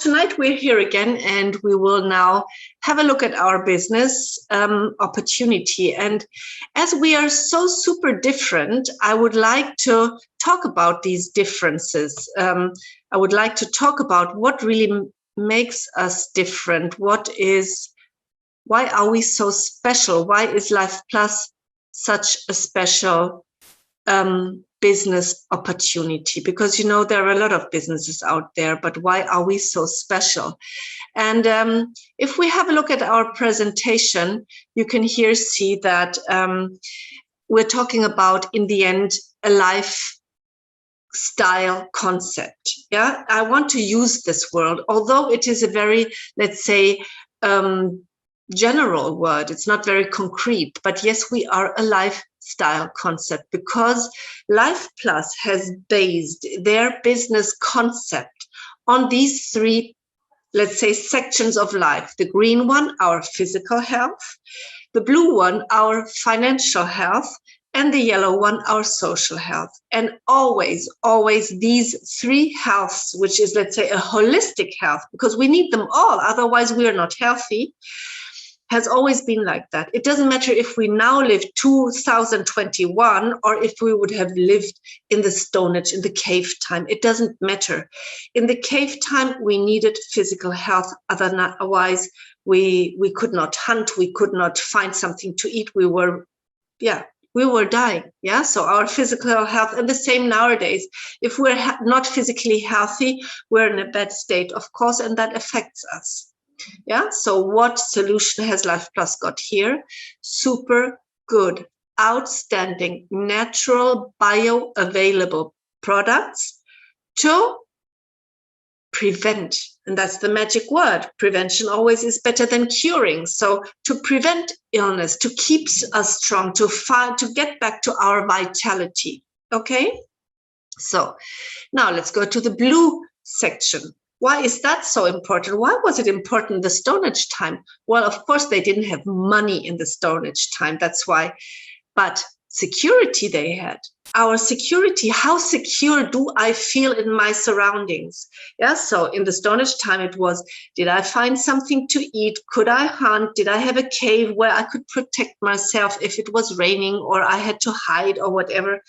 Tonight we're here again, and we will now have a look at our business opportunity. And as we are so super different, I would like to talk about these differences. I would like to talk about what really makes us different. Why are we so special? Why is Life Plus such a special business opportunity? Because, you know, there are a lot of businesses out there, but why are we so special? And if we have a look at our presentation, you can here see that we're talking about, in the end, a lifestyle concept. Yeah, I want to use this word, although it is a very, let's say, general word. It's not very concrete, but yes, we are a lifestyle concept, because Life Plus has based their business concept on these three, let's say, sections of life. The green one, our physical health; the blue one, our financial health; and the yellow one, our social health. And always these three healths, which is, let's say, a holistic health, because we need them all, otherwise we are not healthy, has always been like that. It doesn't matter if we now live 2021 or if we would have lived in the Stone Age, in the cave time. It doesn't matter. In the cave time, we needed physical health. Otherwise, we could not hunt. We could not find something to eat. We were dying. Yeah. So our physical health, and the same nowadays. If we're not physically healthy, we're in a bad state, of course, and that affects us. Yeah, so what solution has Life Plus got here? Super good, outstanding, natural, bioavailable products to prevent. And that's the magic word. Prevention always is better than curing. So to prevent illness, to keep us strong, to get back to our vitality. Okay, so now let's go to the blue section. Why is that so important? Why was it important in the Stone Age time? Well, of course, they didn't have money in the Stone Age time. That's why. But security they had. Our security, how secure do I feel in my surroundings? Yeah, so in the Stone Age time, it was, did I find something to eat? Could I hunt? Did I have a cave where I could protect myself if it was raining or I had to hide or whatever?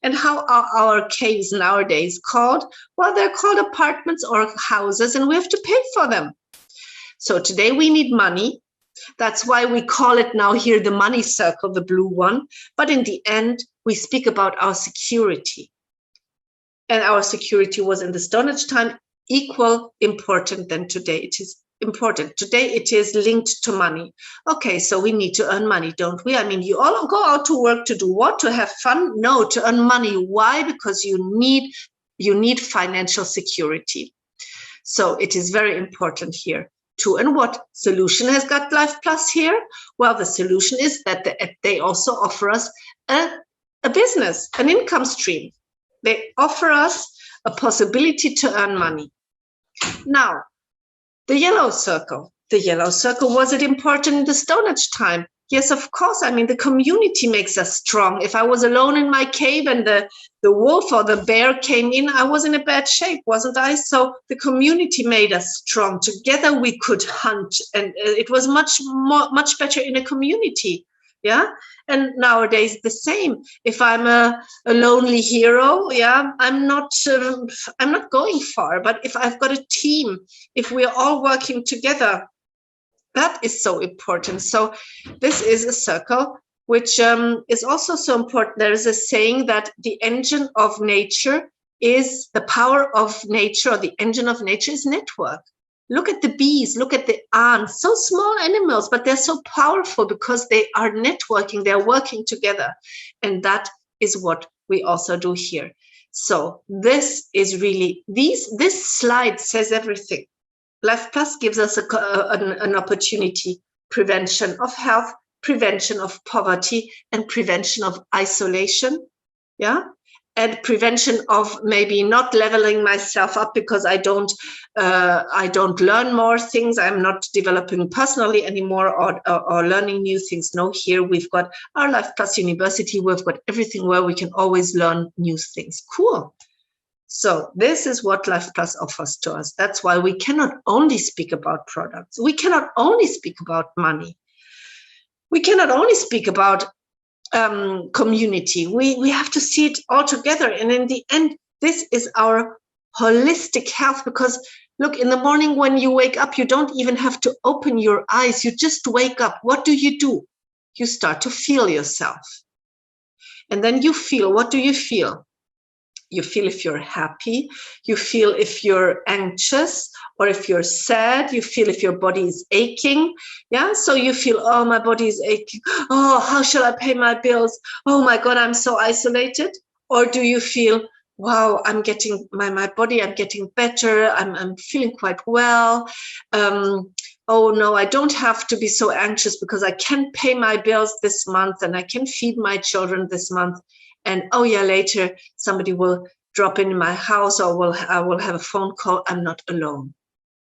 And how are our caves nowadays called? Well, they're called apartments or houses, and we have to pay for them. So today we need money. That's why we call it now here the money circle, the blue one. But in the end, we speak about our security. And our security was in the Stone Age time equal important than today. It is important. Today it is linked to money. Okay, so we need to earn money, don't we? I mean, you all go out to work to do what? To have fun? No, to earn money. Why? Because you need financial security. So it is very important here too. And what solution has got Life Plus here? Well, the solution is that they also offer us a business, an income stream. They offer us a possibility to earn money. Now, the yellow circle. The yellow circle, was it important in the Stone Age time? Yes, of course. I mean, the community makes us strong. If I was alone in my cave and the wolf or the bear came in, I was in a bad shape, wasn't I? So the community made us strong. Together we could hunt, and it was much better in a community. Yeah. And nowadays the same. If I'm a lonely hero, yeah, I'm not going far. But if I've got a team, if we're all working together, that is so important. So this is a circle which is also so important. There is a saying that the engine of nature is the power of nature, or the engine of nature is network. Look at the bees, look at the ants, so small animals, but they're so powerful because they are networking, they're working together. And that is what we also do here. So this is really, this slide says everything. Life Plus gives us an opportunity: prevention of health, prevention of poverty, and prevention of isolation. Yeah. And prevention of maybe not leveling myself up because I don't learn more things. I'm not developing personally anymore or learning new things. No, here we've got our Life Plus University. We've got everything where we can always learn new things. Cool. So this is what Life Plus offers to us. That's why we cannot only speak about products. We cannot only speak about money. We cannot only speak about community. We have to see it all together. And in the end, this is our holistic health, because look, in the morning when you wake up, you don't even have to open your eyes. You just wake up. What do? You start to feel yourself. And then you feel, what do you feel? You feel if you're happy, you feel if you're anxious, or if you're sad, you feel if your body is aching. Yeah, so you feel, oh, my body is aching. Oh, how shall I pay my bills? Oh my God, I'm so isolated. Or do you feel, wow, I'm getting my body, I'm getting better, I'm feeling quite well. Oh no, I don't have to be so anxious because I can pay my bills this month and I can feed my children this month. And oh yeah, later somebody will drop in my house, or I will have a phone call. I'm not alone.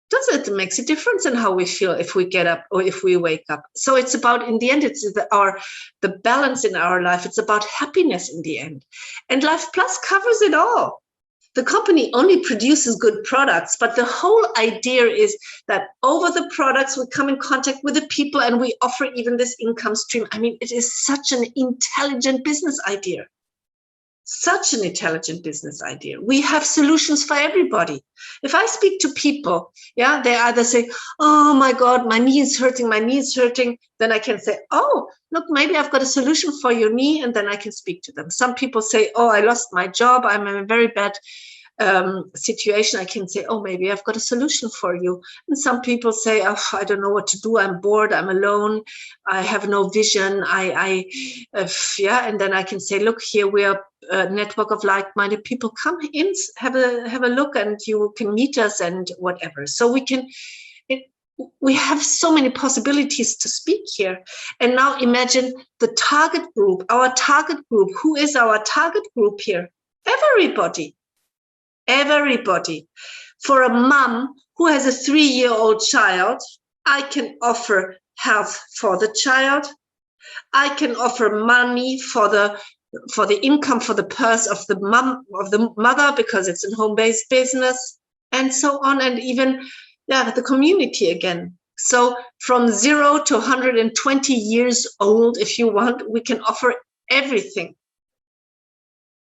Does it makes a difference in how we feel if we get up or if we wake up? So it's about, in the end, it's the balance in our life. It's about happiness in the end. And Life Plus covers it all. The company only produces good products, but the whole idea is that over the products, we come in contact with the people and we offer even this income stream. I mean, it is such an intelligent business idea. Such an intelligent business idea. We have solutions for everybody. If I speak to people, yeah, they either say, oh my God, my knee is hurting, my knee is hurting. Then I can say, oh, look, maybe I've got a solution for your knee. And then I can speak to them. Some people say, oh, I lost my job, I'm in a very bad situation. I can say, oh, maybe I've got a solution for you. And some people say, oh, I don't know what to do. I'm bored. I'm alone. I have no vision. Yeah. And then I can say, look, here we are a network of like-minded people. Come in, have a look, and you can meet us and whatever. So we have so many possibilities to speak here. And now imagine the target group, our target group. Who is our target group here? Everybody. Everybody. For a mom who has a 3-year-old child, I can offer health for the child. I can offer money for the income, for the purse of the mother, because it's a home-based business, and so on. And even, yeah, the community again. So from 0 to 120 years old, if you want, we can offer everything.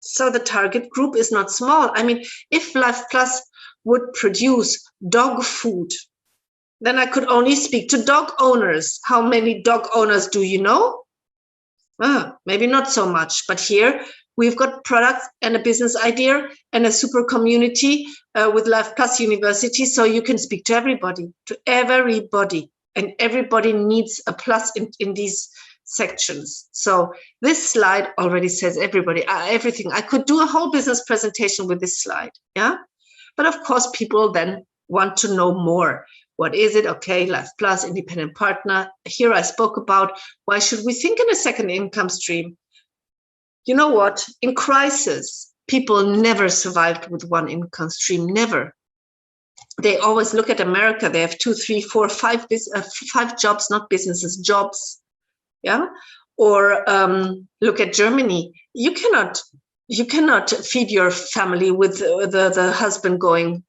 So the target group is not small. I mean, if Life Plus would produce dog food, then I could only speak to dog owners. How many dog owners do you know? Maybe not so much. But here we've got products and a business idea and a super community with Life Plus University. So you can speak to everybody. And everybody needs a plus in these sections. So this slide already says everybody, everything. I could do a whole business presentation with this slide, yeah? But of course, people then want to know more. What is it? Okay, Life Plus, independent partner. Here I spoke about why should we think in a second income stream? You know what? In crisis, people never survived with one income stream, never. They always look at America. They have 2, 3, 4, 5 jobs, not businesses, jobs. Yeah, or look at Germany. You cannot feed your family with the husband going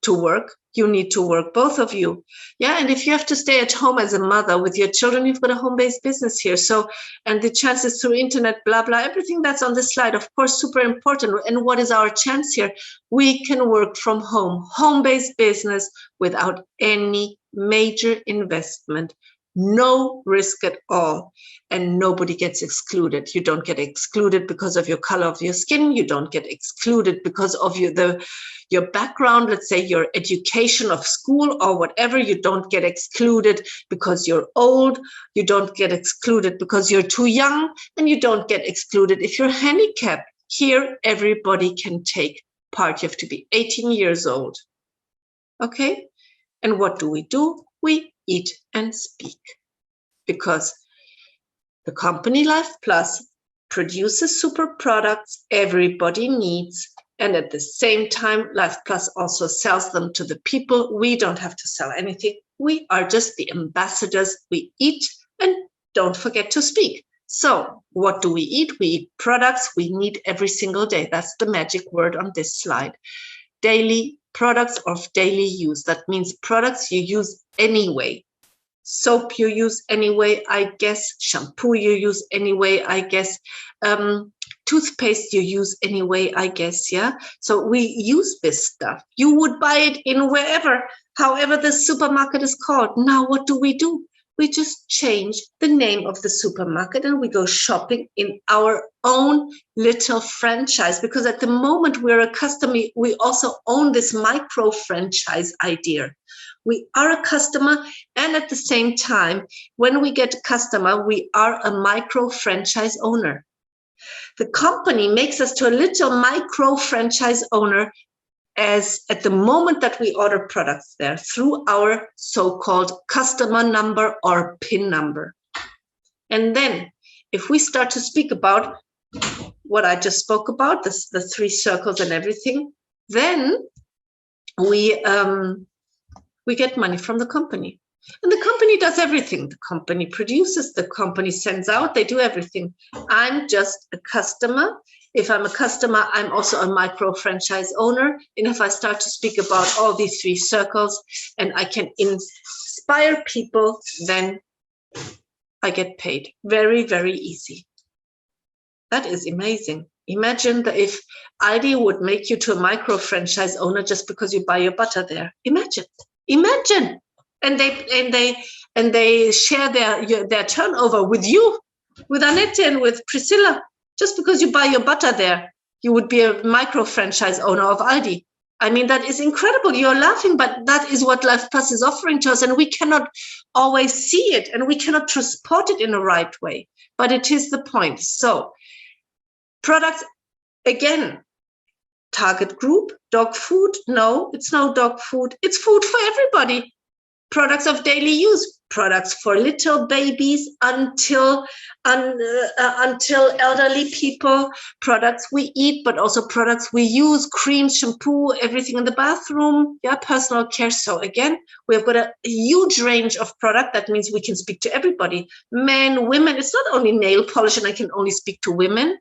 to work. You need to work, both of you. Yeah, and if you have to stay at home as a mother with your children, you've got a home-based business here. So, and the chances through internet, blah, blah, everything that's on this slide, of course, super important. And what is our chance here? We can work from home, home-based business without any major investment. No risk at all, and nobody gets excluded. You don't get excluded because of your color of your skin. You don't get excluded because of your background, let's say your education of school or whatever. You don't get excluded because you're old. You don't get excluded because you're too young, and you don't get excluded if you're handicapped. Here, everybody can take part. You have to be 18 years old. Okay? And what do? We eat and speak, because the company Life Plus produces super products everybody needs, and at the same time Life Plus also sells them to the people. We don't have to sell anything. We are just the ambassadors. We eat and don't forget to speak. So what do we eat? We eat products we need every single day. That's the magic word on this slide. Daily products of daily use. That means products you use anyway. Soap you use anyway, I guess. Shampoo you use anyway, I guess. Toothpaste you use anyway, I guess. Yeah. So we use this stuff. You would buy it in wherever, however the supermarket is called. Now what do? We just change the name of the supermarket and we go shopping in our own little franchise, because at the moment we're a customer, we also own this micro franchise idea. We are a customer, and at the same time, when we get a customer, we are a micro franchise owner. The company makes us to a little micro franchise owner as at the moment that we order products there through our so-called customer number or PIN number. And then if we start to speak about what I just spoke about, the 3 circles and everything, then we get money from the company. And the company does everything. The company produces, the company sends out, they do everything. I'm just a customer. If I'm a customer, I'm also a micro franchise owner. And if I start to speak about all these 3 circles and I can inspire people, then I get paid. Very, very easy. That is amazing. Imagine that if Aldi would make you to a micro franchise owner just because you buy your butter there. Imagine. And they share their turnover with you, with Annette and with Priscilla. Just because you buy your butter there, you would be a micro franchise owner of Aldi. I mean, that is incredible. You're laughing, but that is what Life Plus is offering to us, and we cannot always see it, and we cannot transport it in the right way. But it is the point. So, products, again, target group, dog food. No, it's no dog food. It's food for everybody. Products of daily use, products for little babies until elderly people, products we eat, but also products we use, cream, shampoo, everything in the bathroom, yeah, personal care. So again, we've got a huge range of product. That means we can speak to everybody, men, women. It's not only nail polish and I can only speak to women,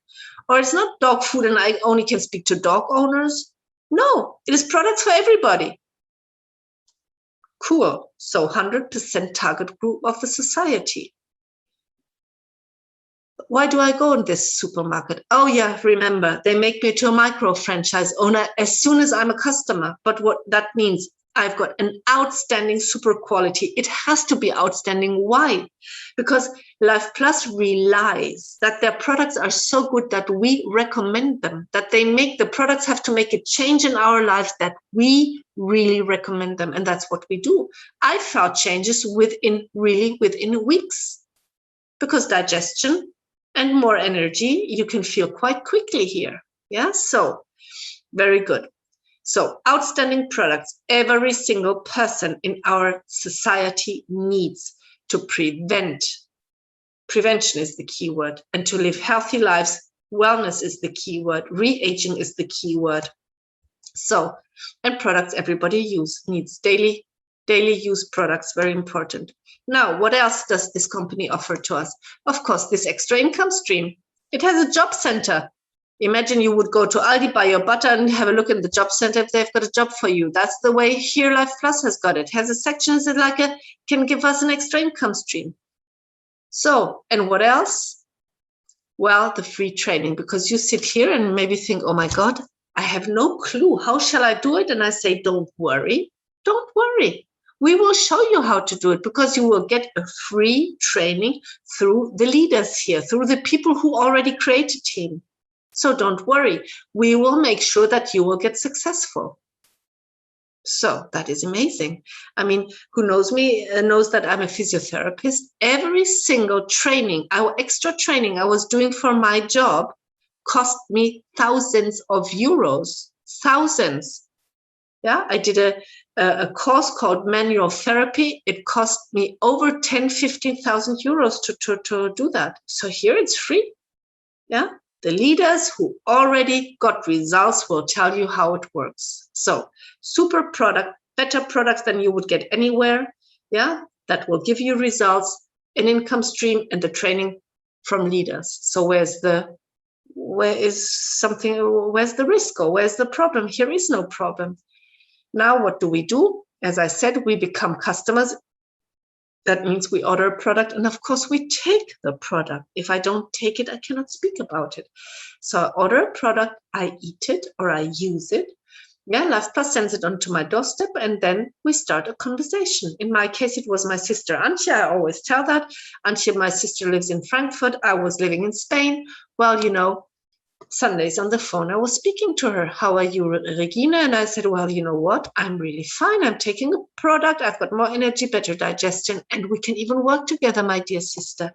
or it's not dog food and I only can speak to dog owners. No, it is products for everybody. Cool. So 100% target group of the society. Why do I go in this supermarket? Oh yeah, remember, they make me to a micro franchise owner as soon as I'm a customer. But what that means, I've got an outstanding super quality. It has to be outstanding. Why? Because Life Plus relies that their products are so good that we recommend them, that the products have to make a change in our lives, that we really recommend them. And that's what we do. I felt changes within weeks, because digestion and more energy, you can feel quite quickly here. Yeah, so very good. So outstanding products, every single person in our society needs to prevent. Prevention is the key word. And to live healthy lives, wellness is the key word. Re-aging is the key word. So, and products everybody needs daily use products, very important. Now, what else does this company offer to us? Of course, this extra income stream. It has a job center. Imagine you would go to Aldi, buy your butter, and have a look in the job center if they've got a job for you. That's the way here Life Plus has got it. Has a section that can give us an extra income stream. So, and what else? Well, the free training, because you sit here and maybe think, oh my God, I have no clue. How shall I do it? And I say, don't worry. Don't worry. We will show you how to do it, because you will get a free training through the leaders here, through the people who already create a team. So don't worry. We will make sure that you will get successful. So that is amazing. I mean, who knows me knows that I'm a physiotherapist. Every single training, our extra training I was doing for my job cost me thousands of euros. Thousands. Yeah, I did a course called manual therapy. It cost me over 15,000 euros to do that. So here it's free. Yeah. The leaders who already got results will tell you how it works. So super product, better products than you would get anywhere. Yeah, that will give you results, an income stream, and the training from leaders. So where's the risk, or where's the problem? Here is no problem. Now what do? As I said, we become customers. That means we order a product, and of course we take the product. If I don't take it, I cannot speak about it. So I order a product, I eat it or I use it. Yeah, Life Plus sends it onto my doorstep, and then we start a conversation. In my case, it was my sister Antje. I always tell that. Antje, my sister, lives in Frankfurt. I was living in Spain. Well, Sundays on the phone, I was speaking to her. How are you, Regina? And I said, well, you know what? I'm really fine. I'm taking a product. I've got more energy, better digestion, and we can even work together, my dear sister.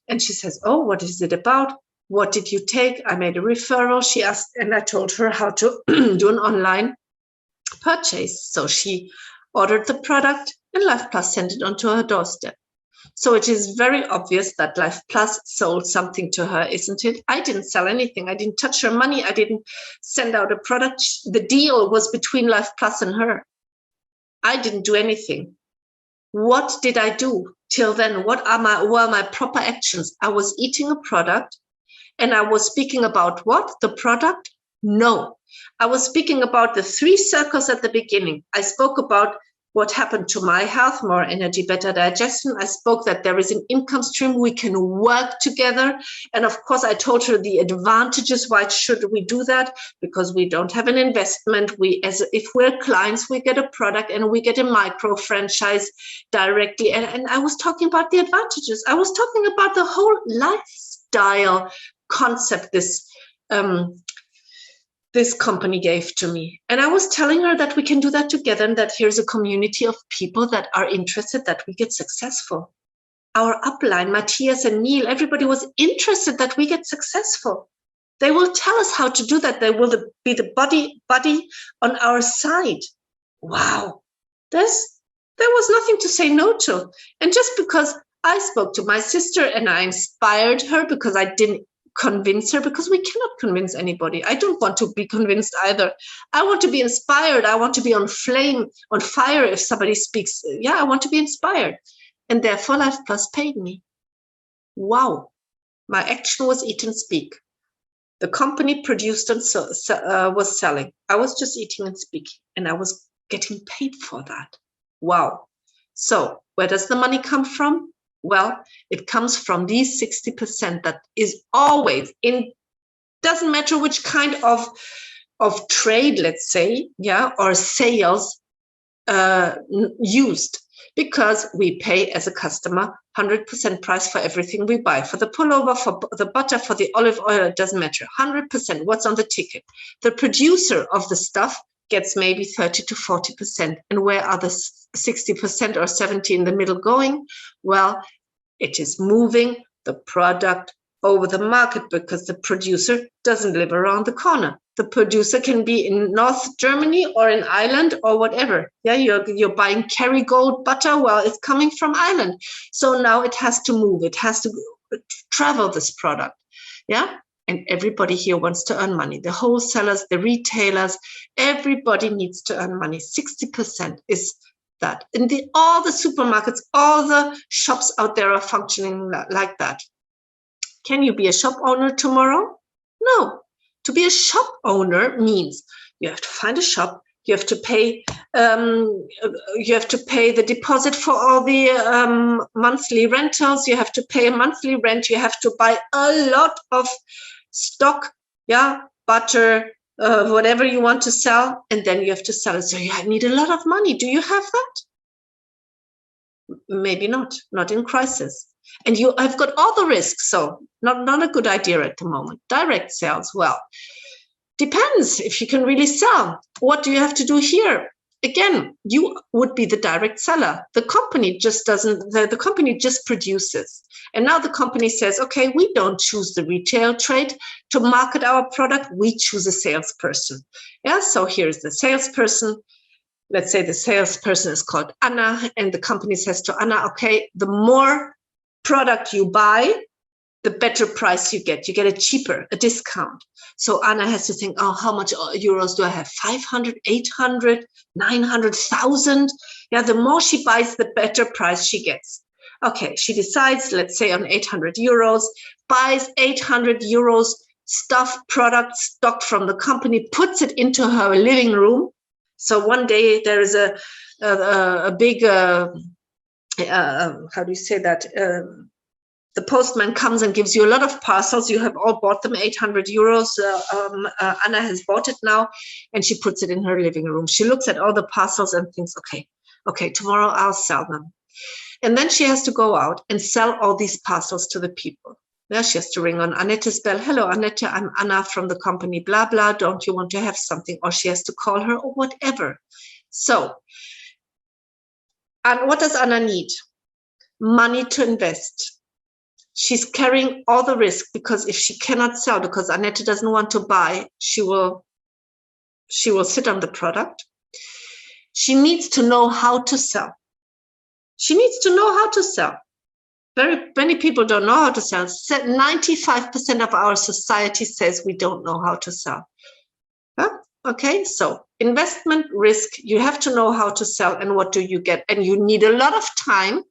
And she says, oh, what is it about? What did you take? I made a referral. She asked, and I told her how to do an online purchase. So she ordered the product, and Life Plus sent it onto her doorstep. So it is very obvious that Life Plus sold something to her, isn't it? I didn't sell anything. I didn't touch her money. I didn't send out a product. The deal was between Life Plus and her. I didn't do anything. What did I do till then? What are my proper actions? I was eating a product, and I was speaking about what? The product? No. I was speaking about the 3 circles at the beginning. I spoke about what happened to my health, more energy, better digestion. I spoke that there is an income stream. We can work together. And of course, I told her the advantages. Why should we do that? Because we don't have an investment. If we're clients, we get a product and we get a micro franchise directly. And I was talking about the advantages. I was talking about the whole lifestyle concept this company gave to me. And I was telling her that we can do that together, and that here's a community of people that are interested that we get successful. Our upline, Matthias and Neil, everybody was interested that we get successful. They will tell us how to do that. They will be the buddy on our side. Wow. There was nothing to say no to. And just because I spoke to my sister and I inspired her, because I didn't convince her, because we cannot convince anybody. I don't want to be convinced either. I want to be inspired. I want to be on fire if somebody speaks. Yeah, I want to be inspired. And therefore Life Plus paid me. Wow. My action was eat and speak. The company produced and was selling. I was just eating and speaking, and I was getting paid for that. Wow. So where does the money come from? Well, it comes from these 60% that is always doesn't matter which kind of trade, let's say, or sales used, because we pay as a customer 100% price for everything we buy, for the pullover, for the butter, for the olive oil, it doesn't matter. 100%, what's on the ticket. The producer of the stuff gets maybe 30 to 40%. And where are the 60% or 70 in the middle going? Well, it is moving the product over the market, because the producer doesn't live around the corner. The producer can be in North Germany or in Ireland or whatever. Yeah, you're buying Kerrygold butter. Well, it's coming from Ireland. So now it has to move. It has to travel, this product. Yeah. And everybody here wants to earn money. The wholesalers, the retailers, everybody needs to earn money. 60% is that. And all the supermarkets, all the shops out there are functioning like that. Can you be a shop owner tomorrow? No. To be a shop owner means you have to find a shop. You have to pay. You have to pay the deposit for all the monthly rentals. You have to pay a monthly rent. You have to buy a lot of stock. Yeah, butter, whatever you want to sell, and then you have to sell it. So you need a lot of money. Do you have that? Maybe not. Not in crisis. And I've got all the risks, so not a good idea at the moment. Direct sales, well, depends if you can really sell. What do you have to do here? Again, you would be the direct seller. The company just doesn't, the company just produces. And now the company says, okay, we don't choose the retail trade to market our product. We choose a salesperson. Yeah, so here's the salesperson. Let's say the salesperson is called Anna, and the company says to Anna, okay, the more product you buy, the better price you get. You get a discount. So Anna has to think, oh, how much euros do I have? 500, 800, 900,000. Yeah, the more she buys, the better price she gets. Okay, she decides, let's say on 800 euros, buys 800 euros stuff, product, stock from the company, puts it into her living room. So one day there is a big, how do you say that? The postman comes and gives you a lot of parcels. You have all bought them, 800 euros. Anna has bought it now, and she puts it in her living room. She looks at all the parcels and thinks, okay, tomorrow I'll sell them. And then she has to go out and sell all these parcels to the people. Yeah, she has to ring on Annette's bell. Hello, Annette, I'm Anna from the company, blah, blah. Don't you want to have something? Or she has to call her or whatever. So, and what does Anna need? Money to invest. She's carrying all the risk, because if she cannot sell, because Annette doesn't want to buy, she will sit on the product. She needs to know how to sell. She needs to know how to sell. Very many people don't know how to sell. 95% of our society says we don't know how to sell. Huh? Okay, so investment risk, you have to know how to sell, and what do you get? And you need a lot of time,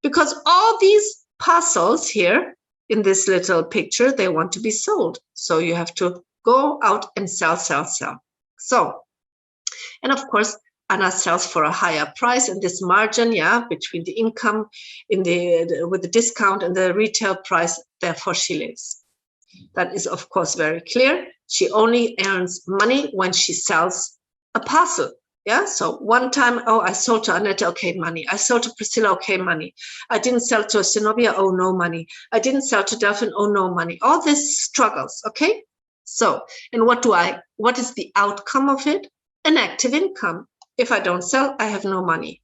because all these parcels here in this little picture, they want to be sold. So you have to go out and sell. So, and of course, Anna sells for a higher price, and this margin, between the income with the discount and the retail price, therefore she lives. That is, of course, very clear. She only earns money when she sells a parcel. Yeah, so one time, I sold to Annette, okay, money. I sold to Priscilla, okay, money. I didn't sell to Zenobia, oh, no money. I didn't sell to Delphine, oh, no money. All these struggles, okay? So, and what is the outcome of it? An active income. If I don't sell, I have no money.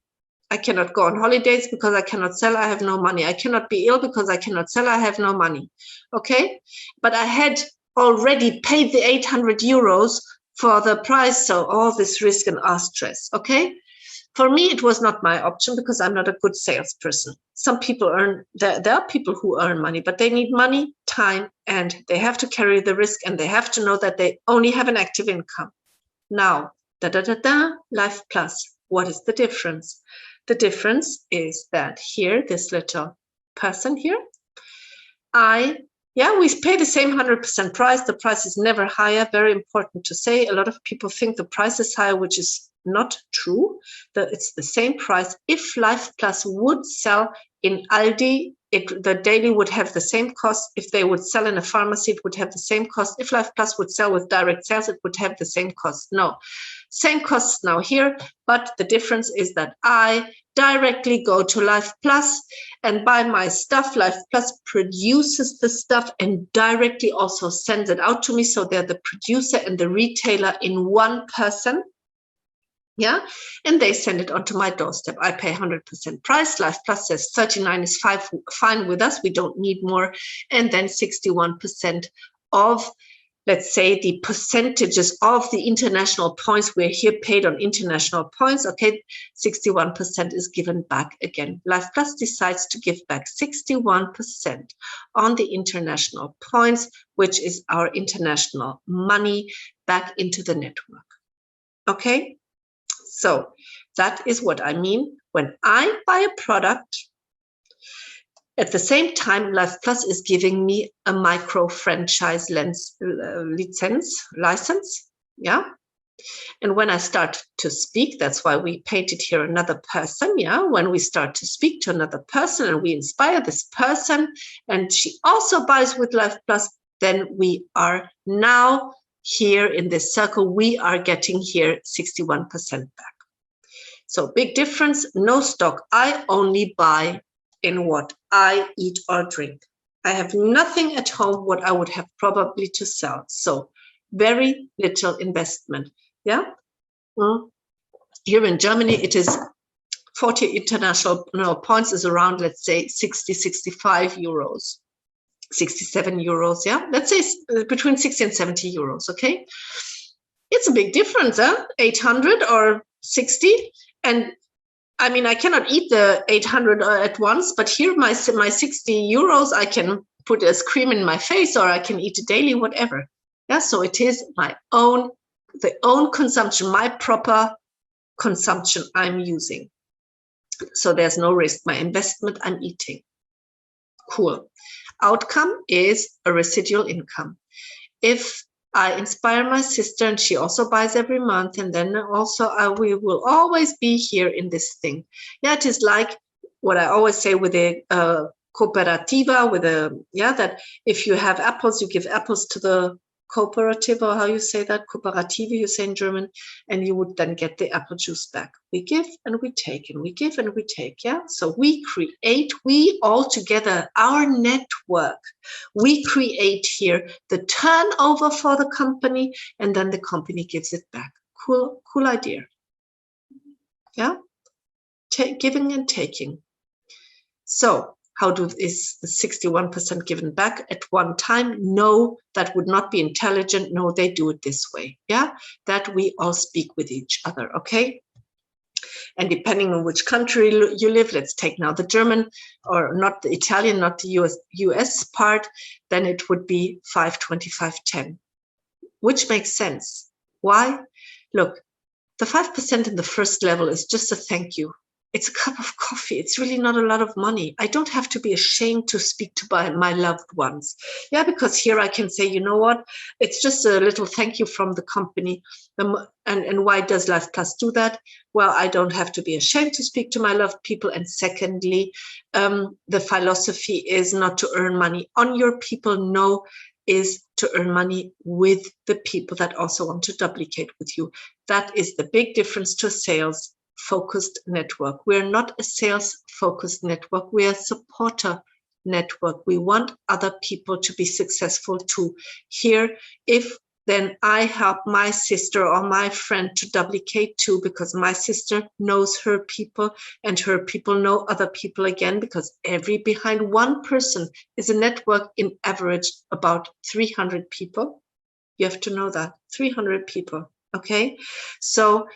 I cannot go on holidays because I cannot sell, I have no money. I cannot be ill because I cannot sell, I have no money. Okay? But I had already paid the 800 euros for the price, so all this risk and stress. Okay? For me, it was not my option, because I'm not a good salesperson. Some people there are people who earn money, but they need money, time, and they have to carry the risk, and they have to know that they only have an active income. Now, Life Plus. What is the difference? The difference is that here, this little person here, we pay the same 100% price. The price is never higher. Very important to say. A lot of people think the price is higher, which is not true. It's the same price. If Life Plus would sell in Aldi, the daily would have the same cost. If they would sell in a pharmacy, it would have the same cost. If Life Plus would sell with direct sales, it would have the same cost. No, same costs now here, but the difference is that I directly go to Life Plus and buy my stuff. Life Plus produces the stuff and directly also sends it out to me. So they're the producer and the retailer in one person. Yeah, and they send it onto my doorstep. I pay 100% price. Life Plus says 39 is fine with us. We don't need more. And then 61% of, let's say, the percentages of the international points. We're here paid on international points. Okay, 61% is given back again. Life Plus decides to give back 61% on the international points, which is our international money, back into the network. Okay. So that is what I mean when I buy a product. At the same time, Life Plus is giving me a micro franchise license. Yeah. And when I start to speak, that's why we painted here another person. Yeah. When we start to speak to another person and we inspire this person and she also buys with Life Plus, then we are now here in this circle, we are getting here 61% back. So big difference, no stock. I only buy in what I eat or drink. I have nothing at home what I would have probably to sell. So very little investment. Yeah. Here in Germany, it is 40 international points is around, let's say, 60, 65 euros. 67 euros, yeah, let's say between 60 and 70 euros, okay? It's a big difference, 800 or 60, and I mean, I cannot eat the 800 at once, but here my 60 euros, I can put a cream in my face, or I can eat it daily, whatever. Yeah, so it is the own consumption, my proper consumption I'm using. So there's no risk. My investment, I'm eating. Cool. Outcome is a residual income. If I inspire my sister and she also buys every month, and then also we will always be here in this thing. Yeah, it is like what I always say with a cooperativa, with that if you have apples, you give apples to the cooperative, or how you say that, cooperative, you say in German, and you would then get the apple juice back. We give and we take, and we give and we take. Yeah, so we create, we all together, our network, we create here the turnover for the company, and then the company gives it back. Cool idea. Yeah, giving and taking. So how is the 61% given back at one time? No, that would not be intelligent. No, they do it this way. Yeah, that we all speak with each other. Okay. And depending on which country you live, let's take now the German, or not the Italian, not the US part, then it would be 5-25-10, which makes sense. Why? Look, the 5% in the first level is just a thank you. It's a cup of coffee. It's really not a lot of money. I don't have to be ashamed to speak to my loved ones. Yeah, because here I can say, you know what? It's just a little thank you from the company. And why does Life Plus do that? Well, I don't have to be ashamed to speak to my loved people. And secondly, the philosophy is not to earn money on your people. No, is to earn money with the people that also want to duplicate with you. That is the big difference to a sales-focused network. We're not a sales-focused network. We are a supporter network. We want other people to be successful too. Here, if then I help my sister or my friend to duplicate too, because my sister knows her people and her people know other people again, because behind one person is a network in average about 300 people. You have to know that, 300 people, okay? So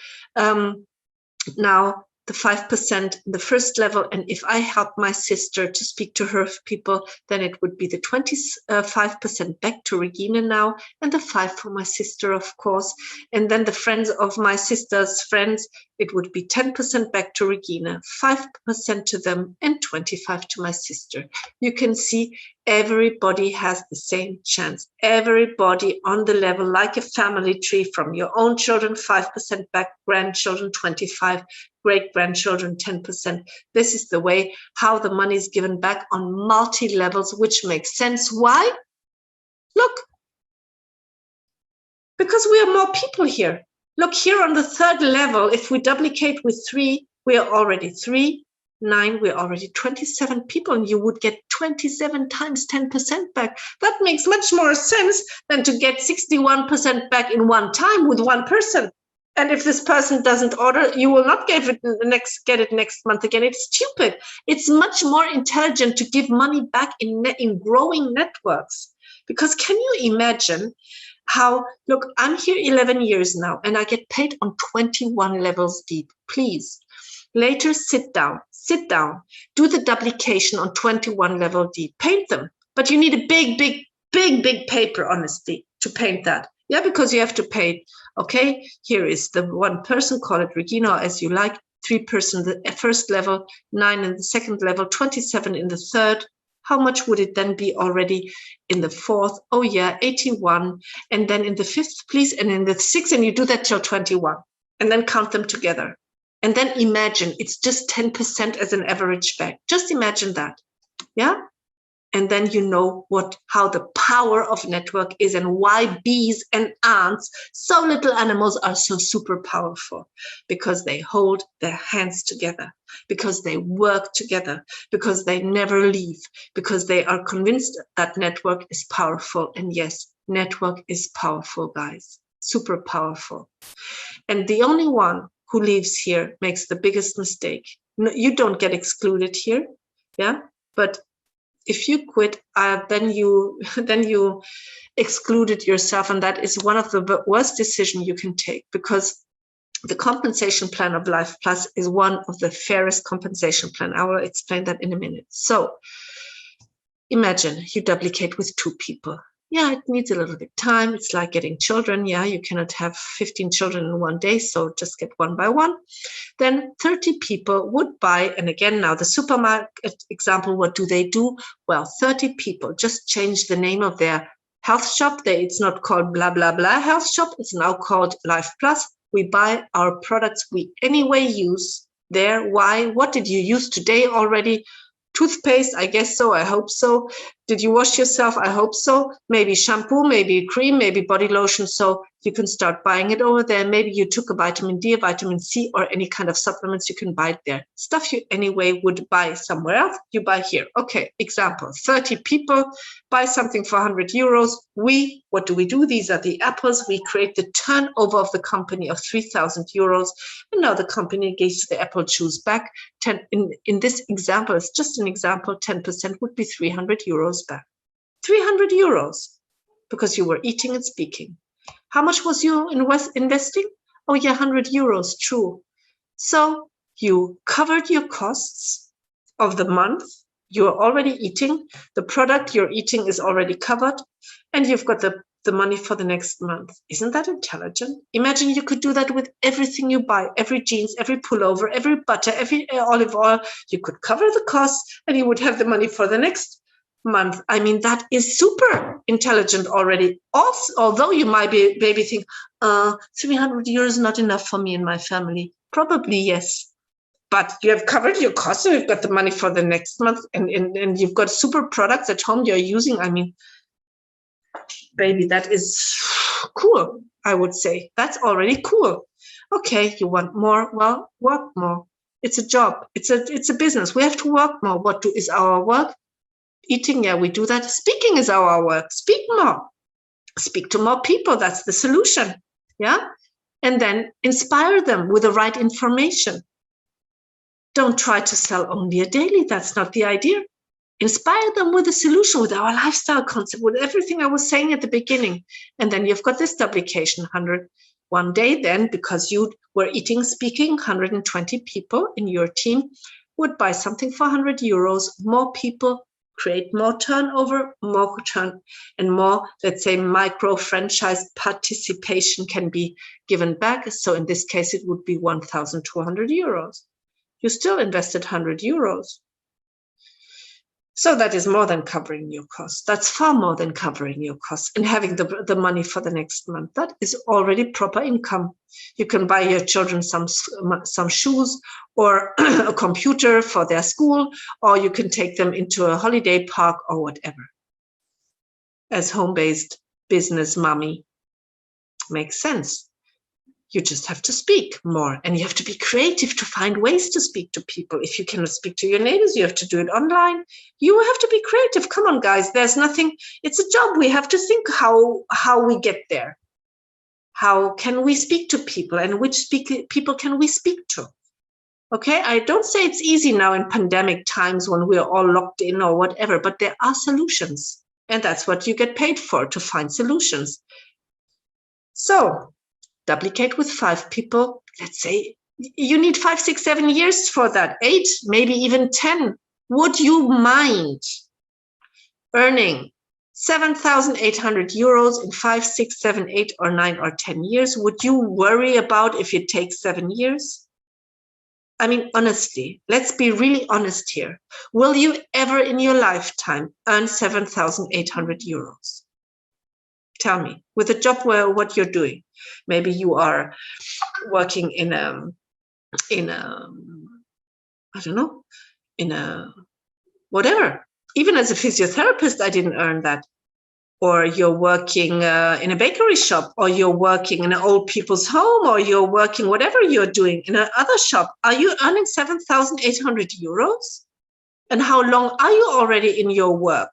now the 5% in the first level, and if I help my sister to speak to her people, then it would be the 25% back to Regina now, and the 5 for my sister, of course. And then the friends of my sister's friends, it would be 10% back to Regina, 5% to them, and 25 to my sister. You can see everybody has the same chance. Everybody on the level, like a family tree, from your own children, 5% back, grandchildren, 25, great-grandchildren, 10%. This is the way how the money is given back on multi-levels, which makes sense. Why? Look, because we are more people here. Look, here on the third level, if we duplicate with 3, we are already 3, 9, we're already 27 people, and you would get 27 times 10% back. That makes much more sense than to get 61% back in one time with one person. And if this person doesn't order, you will not get it next month again. It's stupid. It's much more intelligent to give money back in growing networks. Because can you imagine how, look, I'm here 11 years now, and I get paid on 21 levels deep. Please, later sit down, do the duplication on 21 level deep, paint them. But you need a big paper, honestly, to paint that. Yeah, because you have to pay. Okay, here is the one person, call it Regina, as you like, 3 person, the first level, 9 in the second level, 27 in the third. How much would it then be already in the fourth? Oh yeah, 81. And then in the fifth, please, and in the sixth, and you do that till 21, and then count them together. And then imagine it's just 10% as an average back. Just imagine that, yeah? And then you know how the power of network is, and why bees and ants, so little animals, are so super powerful, because they hold their hands together, because they work together, because they never leave, because they are convinced that network is powerful. And yes, network is powerful, guys, super powerful. And the only one who leaves here makes the biggest mistake. No, you don't get excluded here, yeah, but if you quit, then you excluded yourself, and that is one of the worst decisions you can take, because the compensation plan of Life Plus is one of the fairest compensation plan. I will explain that in a minute. So imagine you duplicate with 2 people. Yeah, it needs a little bit time. It's like getting children. Yeah, you cannot have 15 children in one day, so just get one by one. Then 30 people would buy, and again, now the supermarket example, what do? Well, 30 people just change the name of their health shop. It's not called blah, blah, blah health shop. It's now called Life Plus. We buy our products we anyway use there. Why? What did you use today already? Toothpaste, I guess so, I hope so. Did you wash yourself? I hope so. Maybe shampoo, maybe cream, maybe body lotion. So you can start buying it over there. Maybe you took a vitamin D, a vitamin C, or any kind of supplements, you can buy it there. Stuff you anyway would buy somewhere else, you buy here. Okay, example, 30 people buy something for 100 euros. What do? These are the apples. We create the turnover of the company of 3,000 euros. And now the company gives the apple juice back. In this example, it's just an example, 10% would be 300 euros back. 300 euros because you were eating and speaking. How much was you investing? Oh yeah, 100 euros, true. So you covered your costs of the month. You're already eating. The product you're eating is already covered, and you've got the money for the next month. Isn't that intelligent? Imagine you could do that with everything you buy, every jeans, every pullover, every butter, every olive oil. You could cover the costs and you would have the money for the next month. I mean, that is super intelligent already. Also, although you might be maybe think, 300 euros not enough for me and my family. Probably yes. But you have covered your costs and you've got the money for the next month, and you've got super products at home you're using. I mean, baby, that is cool, I would say. That's already cool. Okay, you want more? Well, work more. It's a job. It's a business. We have to work more. Is our work? Eating, yeah, we do that. Speaking is our work. Speak more. Speak to more people. That's the solution. Yeah? And then inspire them with the right information. Don't try to sell only a daily. That's not the idea. Inspire them with a solution, with our lifestyle concept, with everything I was saying at the beginning. And then you've got this duplication, 101 day then, because you were eating, speaking, 120 people in your team would buy something for 100 euros. More people create more turnover, and more, let's say, micro franchise participation can be given back. So in this case, it would be 1,200 euros. You still invested 100 euros. So that is more than covering your costs. That's far more than covering your costs and having the money for the next month. That is already proper income. You can buy your children some shoes or a computer for their school, or you can take them into a holiday park or whatever. As home-based business mommy, makes sense. You just have to speak more, and you have to be creative to find ways to speak to people. If you cannot speak to your neighbors, you have to do it online. You have to be creative. Come on, guys. There's nothing. It's a job. We have to think how we get there. How can we speak to people, and which people can we speak to? Okay, I don't say it's easy now in pandemic times when we're all locked in or whatever, but there are solutions, and that's what you get paid for, to find solutions. So duplicate with 5 people. Let's say you need 5, 6, 7 years for that, 8, maybe even 10. Would you mind earning 7,800 euros in 5, 6, 7, 8, or 9 or 10 years? Would you worry about if it takes 7 years? I mean, honestly, let's be really honest here. Will you ever in your lifetime earn 7,800 euros? Tell me, with a job where what you're doing, maybe you are working in a whatever. Even as a physiotherapist, I didn't earn that. Or you're working in a bakery shop, or you're working in an old people's home, or you're working whatever you're doing in another shop. Are you earning 7,800 euros? And how long are you already in your work?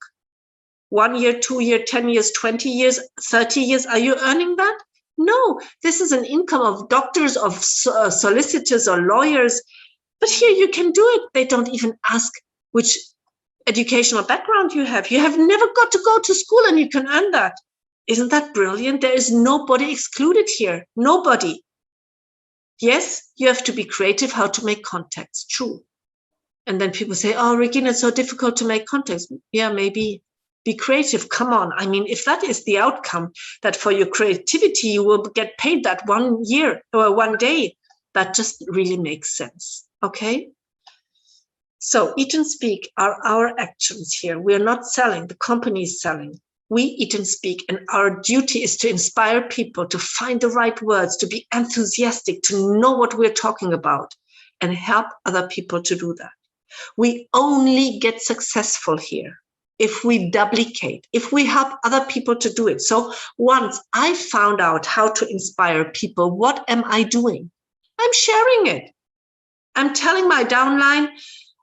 1 year, 2 years, 10 years, 20 years, 30 years, are you earning that? No, this is an income of doctors, of solicitors or lawyers. But here you can do it. They don't even ask which educational background you have. You have never got to go to school and you can earn that. Isn't that brilliant? There is nobody excluded here. Nobody. Yes, you have to be creative how to make contacts. True. And then people say, oh, Regina, it's so difficult to make contacts. Yeah, maybe. Be creative. Come on. I mean, if that is the outcome, that for your creativity, you will get paid that 1 year or 1 day, that just really makes sense. Okay. So Eat and Speak are our actions here. We are not selling. The company is selling. We eat and speak, and our duty is to inspire people to find the right words, to be enthusiastic, to know what we're talking about, and help other people to do that. We only get successful here if we duplicate, if we help other people to do it. So once I found out how to inspire people, what am I doing? I'm sharing it. I'm telling my downline,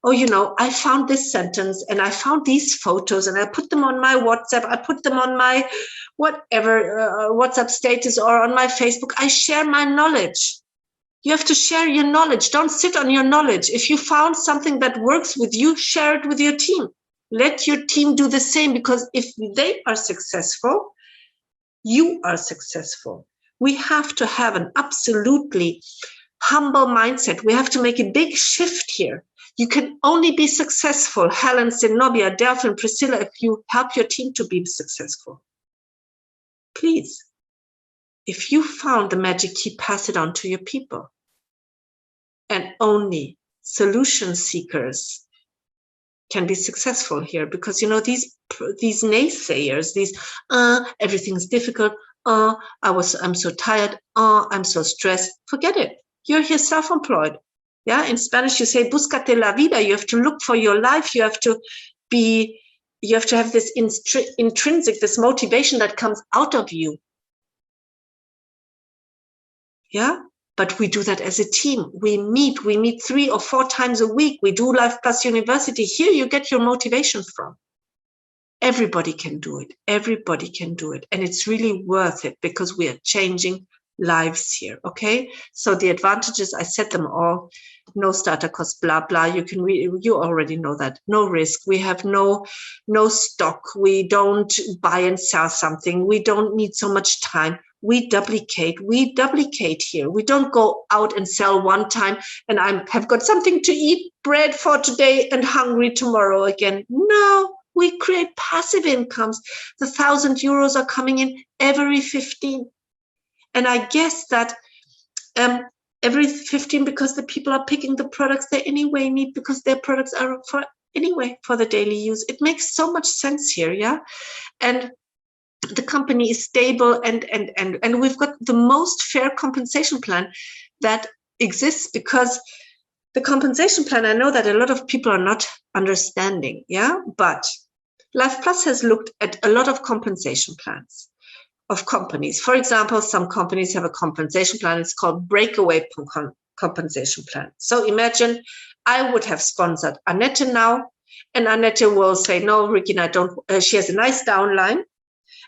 oh, you know, I found this sentence and I found these photos and I put them on my WhatsApp. I put them on my whatever WhatsApp status or on my Facebook. I share my knowledge. You have to share your knowledge. Don't sit on your knowledge. If you found something that works with you, share it with your team. Let your team do the same, because if they are successful, you are successful. We have to have an absolutely humble mindset. We have to make a big shift here. You can only be successful, Helen, Zenobia, Delphine, Priscilla, if you help your team to be successful. Please, if you found the magic key, pass it on to your people. And only solution seekers can be successful here, because, you know, these naysayers, these, everything's difficult, I'm so tired, I'm so stressed, forget it. You're here self-employed. Yeah, in Spanish you say búscate la vida. You have to look for your life. You have to have this intrinsic, this motivation that comes out of you. Yeah, but we do that as a team. We meet 3 or 4 times a week. We do Life Plus University. Here you get your motivation from. Everybody can do it. Everybody can do it. And it's really worth it, because we are changing lives here. Okay, so the advantages, I said them all. No starter cost, blah blah. You already know that. No risk. We have no stock. We don't buy and sell something. We don't need so much time. We duplicate here. We don't go out and sell one time and I have got something to eat, bread for today and hungry tomorrow again. No, we create passive incomes. The 1,000 euros are coming in every 15. And I guess that every 15, because the people are picking the products they anyway need, because their products are for the daily use. It makes so much sense here, yeah? And the company is stable, and we've got the most fair compensation plan that exists, because the compensation plan, I know that a lot of people are not understanding, yeah? But Life Plus has looked at a lot of compensation plans of companies. For example, some companies have a compensation plan. It's called Breakaway compensation plan. So imagine I would have sponsored Annette now, and Annette will say, no, Regina, I don't. She has a nice downline.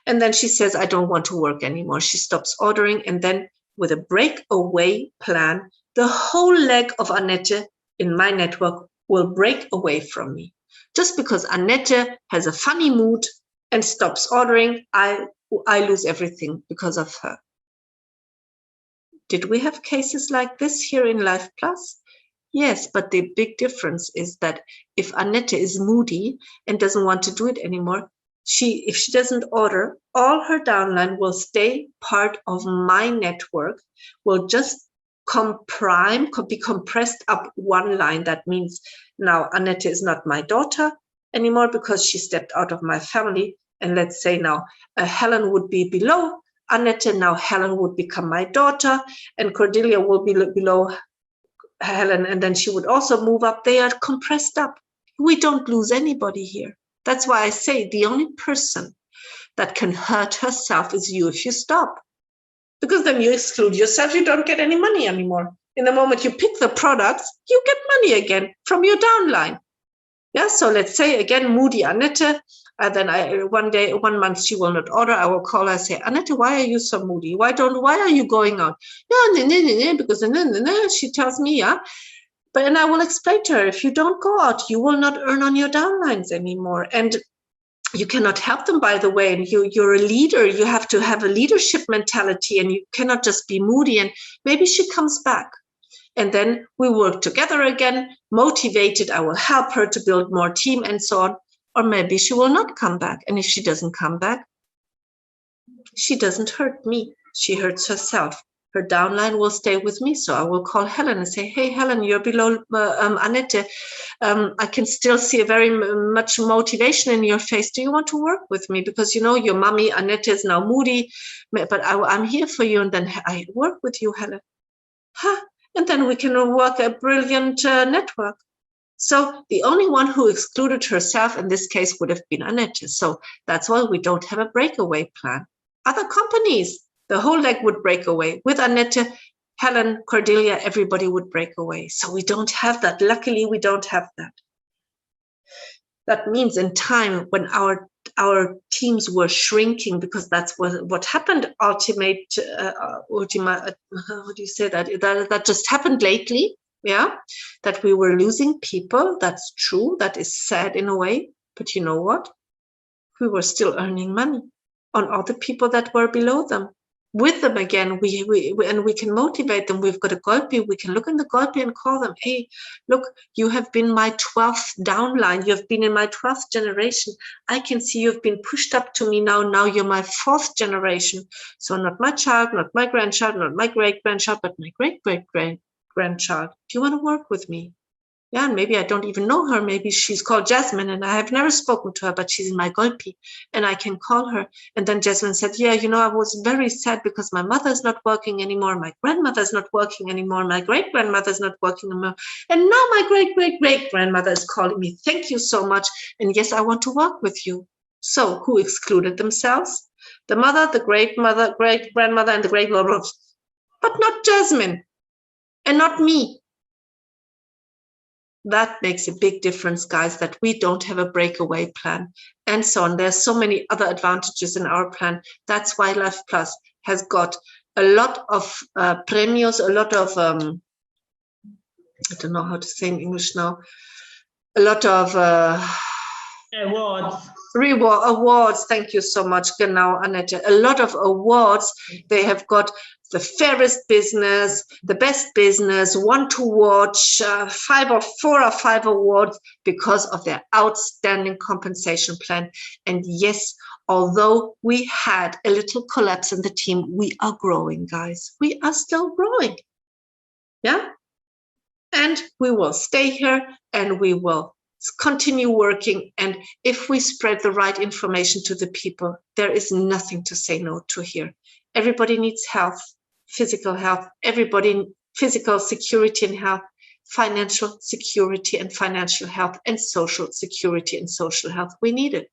And then she says, I don't want to work anymore. She stops ordering. And then with a Breakaway plan, the whole leg of Annette in my network will break away from me. Just because Annette has a funny mood and stops ordering, I lose everything because of her. Did we have cases like this here in Life Plus? Yes, but the big difference is that if Annette is moody and doesn't want to do it anymore, if she doesn't order, all her downline will stay part of my network, will just be compressed up one line. That means now Annette is not my daughter anymore because she stepped out of my family. And let's say now Helen would be below Annette. Now Helen would become my daughter, and Cordelia will be below Helen, and then she would also move up. They are compressed up. We don't lose anybody here. That's why I say the only person that can hurt herself is you if you stop. Because then you exclude yourself, you don't get any money anymore. In the moment you pick the products, you get money again from your downline. Yeah, so let's say again, moody Annette, then one month she will not order. I will call her and say, Annette, why are you so moody? Why are you going out? Yeah, because she tells me, yeah. But and I will explain to her, if you don't go out, you will not earn on your downlines anymore. And you cannot help them, by the way. And you're a leader. You have to have a leadership mentality, and you cannot just be moody. And maybe she comes back. And then we work together again, motivated. I will help her to build more team and so on. or maybe she will not come back. And if she doesn't come back, she doesn't hurt me. She hurts herself. Her downline will stay with me. So I will call Helen and say, hey, Helen, you're below Annette. I can still see very much motivation in your face. Do you want to work with me? Because, you know, your mommy, Annette, is now moody, but I'm here for you. And then I work with you, Helen. And then we can work a brilliant network. So the only one who excluded herself in this case would have been Annette. So that's why we don't have a breakaway plan. Other companies, the whole leg would break away. With Annette, Helen, Cordelia, everybody would break away. So we don't have that. Luckily, we don't have that. That means in time when our teams were shrinking, because that's what happened. How do you say that? That just happened lately. Yeah, that we were losing people. That's true. That is sad in a way. But you know what? We were still earning money on other people that were below them. With them again, we can motivate them. We've got a Golpi. We can look in the Golpi and call them, hey, look, you have been my 12th downline. You have been in my 12th generation. I can see you've been pushed up to me now. Now you're my 4th generation. So not my child, not my grandchild, not my great-grandchild, but my great-great-grandchild. Do you want to work with me? Yeah, and maybe I don't even know her. Maybe she's called Jasmine and I have never spoken to her, but she's in my Golpi and I can call her. And then Jasmine said, yeah, you know, I was very sad because my mother's not working anymore. My grandmother's not working anymore. My great-grandmother's not working anymore. And now my great-great-great-grandmother is calling me. Thank you so much. And yes, I want to work with you. So who excluded themselves? The mother, the great-mother, great-grandmother, and the great-grandmother, but not Jasmine and not me. That makes a big difference, guys, that we don't have a breakaway plan and so on. There's so many other advantages in our plan. That's why Life Plus has got a lot of premios, a lot of, I don't know how to say in English now, a lot of awards. Thank you so much. Genau, Annette. A lot of awards. They have got the fairest business, the best business, one to watch, 4 or 5 awards because of their outstanding compensation plan. And yes, although we had a little collapse in the team, we are growing, guys. We are still growing. Yeah. And we will stay here and we will continue working. And if we spread the right information to the people, there is nothing to say no to here. Everybody needs health, physical health, everybody, physical security and health, financial security and financial health, and social security and social health. We need it.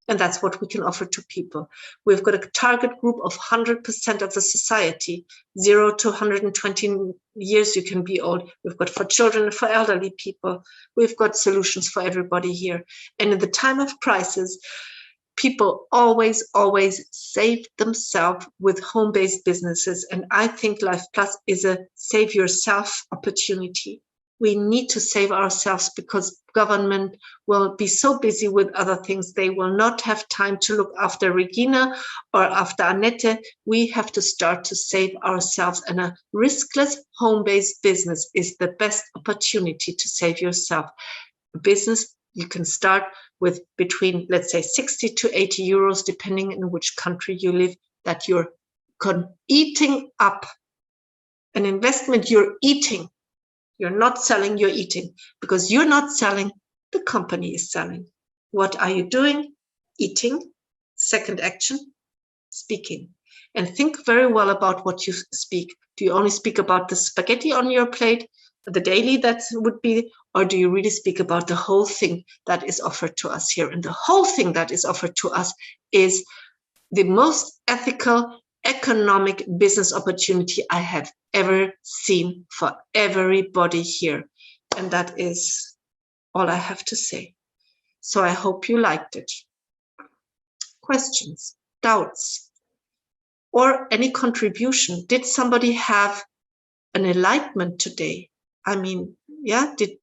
And that's what we can offer to people. We've got a target group of 100% of the society, 0 to 120 years you can be old. We've got for children and for elderly people. We've got solutions for everybody here. And in the time of crisis, people always save themselves with home-based businesses. And I think Life Plus is a save yourself opportunity. We need to save ourselves because government will be so busy with other things. They will not have time to look after Regina or after Annette. We have to start to save ourselves, and a riskless home-based business is the best opportunity to save yourself. A business you can start with between, let's say, 60 to 80 euros, depending in which country you live, that you're eating up. An investment you're eating. You're not selling, you're eating. Because you're not selling, the company is selling. What are you doing? Eating. Second action, speaking. And think very well about what you speak. Do you only speak about the spaghetti on your plate, the daily that would be, or do you really speak about the whole thing that is offered to us here? And the whole thing that is offered to us is the most ethical, economic business opportunity I have ever seen for everybody here. And that is all I have to say. So I hope you liked it. Questions, doubts, or any contribution? Did somebody have an enlightenment today? I mean, yeah,